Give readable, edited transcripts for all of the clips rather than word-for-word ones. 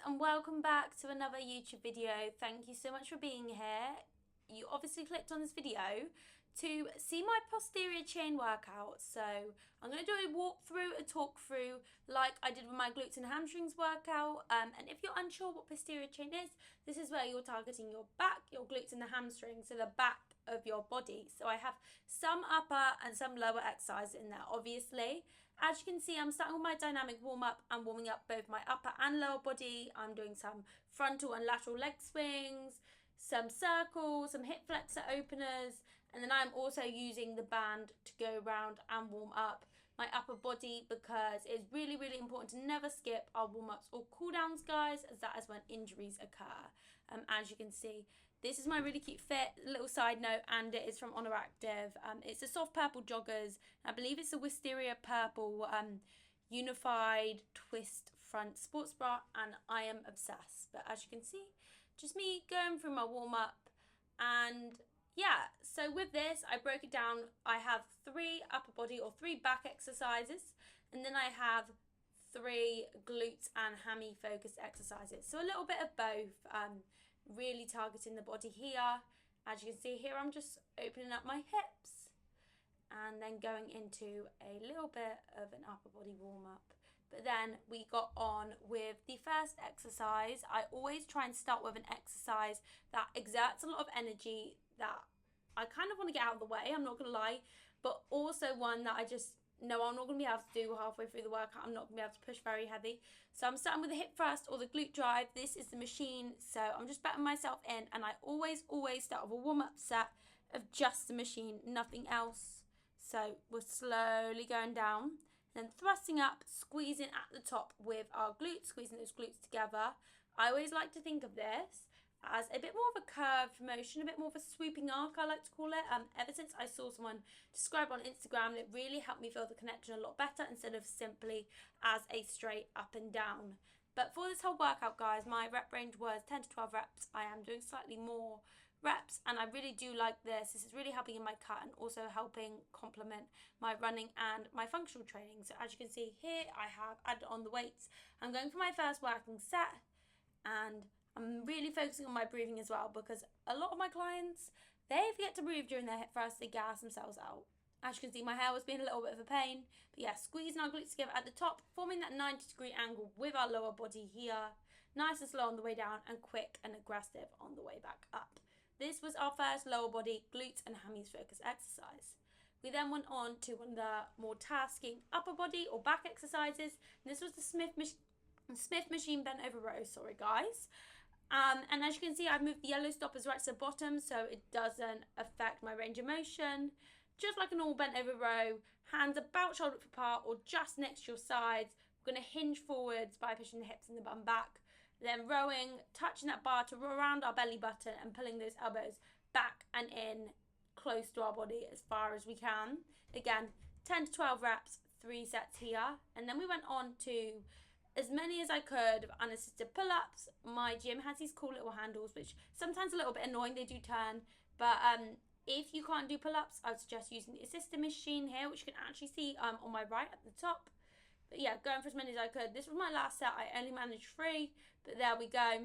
and welcome back to another YouTube video. Thank you so much for being here. You obviously clicked on this video to see my posterior chain workout. So I'm going to do a walkthrough, a talk through like I did with my glutes and hamstrings workout. And if you're unsure what posterior chain is, this is where you're targeting your back, your glutes and the hamstrings, so the back of your body. So I have some upper and some lower exercises in there, obviously. As you can see, I'm starting with my dynamic warm-up. I'm warming up both my upper and lower body. I'm doing some frontal and lateral leg swings, some circles, some hip flexor openers, and then I'm also using the band to go around and warm up my upper body, because it's really, really important to never skip our warm-ups or cooldowns, guys, as that is when injuries occur. As you can see, this is my really cute fit, little side note, and it is from Unassisted. It's a soft purple joggers. I believe it's a wisteria purple unified twist front sports bra, and I am obsessed. But as you can see, just me going through my warm-up. And yeah, so with this, I broke it down. I have 3 upper body or 3 back exercises, and then I have 3 glutes and hammy focused exercises. So a little bit of both, really targeting the body here. As you can see here, I'm just opening up my hips and then going into a little bit of an upper body warm-up. But then we got on with the first exercise. I always try and start with an exercise that exerts a lot of energy, that I kind of want to get out of the way, I'm not going to lie, but also one that I just know I'm not going to be able to do halfway through the workout. I'm not going to be able to push very heavy. So I'm starting with the hip thrust or the glute drive. This is the machine, so I'm just betting myself in, and I always start with a warm-up set of just the machine, nothing else. So we're slowly going down, then thrusting up, squeezing at the top with our glutes, squeezing those glutes together. I always like to think of this as a bit more of a curved motion, a bit more of a swooping arc, I like to call it. Ever since I saw someone describe on Instagram, it really helped me feel the connection a lot better instead of simply as a straight up and down. But for this whole workout, guys, my rep range was 10 to 12 reps. I am doing slightly more reps, and I really do like this. This is really helping in my cut and also helping complement my running and my functional training. So as you can see here, I have added on the weights. I'm going for my first working set, and I'm really focusing on my breathing as well, because a lot of my clients, they forget to breathe during their hip thrust. They gas themselves out. As you can see, my hair was being a little bit of a pain. But yeah, squeezing our glutes together at the top, forming that 90-degree angle with our lower body here. Nice and slow on the way down, and quick and aggressive on the way back up. This was our first lower body glutes and hammies focus exercise. We then went on to one of the more tasking upper body or back exercises. And this was the Smith machine bent over row, sorry guys. And as you can see, I've moved the yellow stoppers right to the bottom, so it doesn't affect my range of motion. Just like a normal bent over row, hands about shoulder width apart or just next to your sides. We're going to hinge forwards by pushing the hips and the bum back. Then rowing, touching that bar to row around our belly button and pulling those elbows back and in close to our body as far as we can. Again, 10 to 12 reps, 3 sets here. And then we went on to as many as I could of unassisted pull-ups. My gym has these cool little handles, which sometimes a little bit annoying, they do turn. But if you can't do pull-ups, I would suggest using the assisted machine here, which you can actually see on my right at the top. But yeah, going for as many as I could. This was my last set. I only managed 3, but there we go.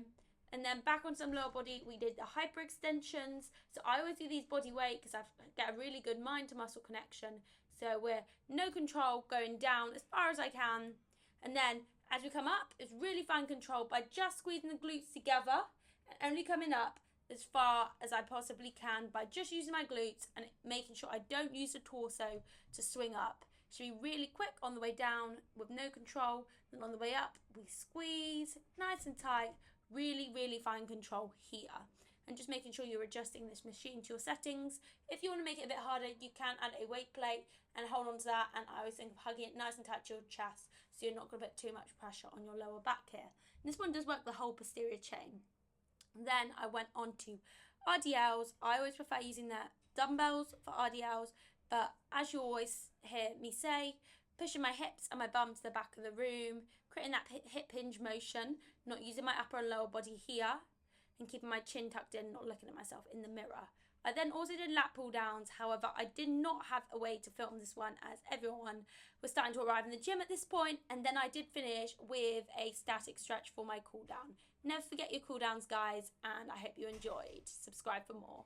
And then back on some lower body, we did the hyperextensions. So I always do these body weight because I get a really good mind to muscle connection. So we're no control, going down as far as I can. And then as we come up, it's really fine control by just squeezing the glutes together and only coming up as far as I possibly can by just using my glutes and making sure I don't use the torso to swing up. Should be really quick on the way down with no control. Then on the way up, we squeeze nice and tight. Really fine control here. And just making sure you're adjusting this machine to your settings. If you want to make it a bit harder, you can add a weight plate and hold on to that. And I always think of hugging it nice and tight to your chest, so you're not going to put too much pressure on your lower back here. And this one does work the whole posterior chain. And then I went on to RDLs. I always prefer using the dumbbells for RDLs, but as you always hear me say, pushing my hips and my bum to the back of the room, creating that hip hinge motion, not using my upper and lower body here, and keeping my chin tucked in, not looking at myself in the mirror. I then also did lat pull downs. However, I did not have a way to film this one as everyone was starting to arrive in the gym at this point. And then I did finish with a static stretch for my cool down. Never forget your cool downs, guys, and I hope you enjoyed. Subscribe for more.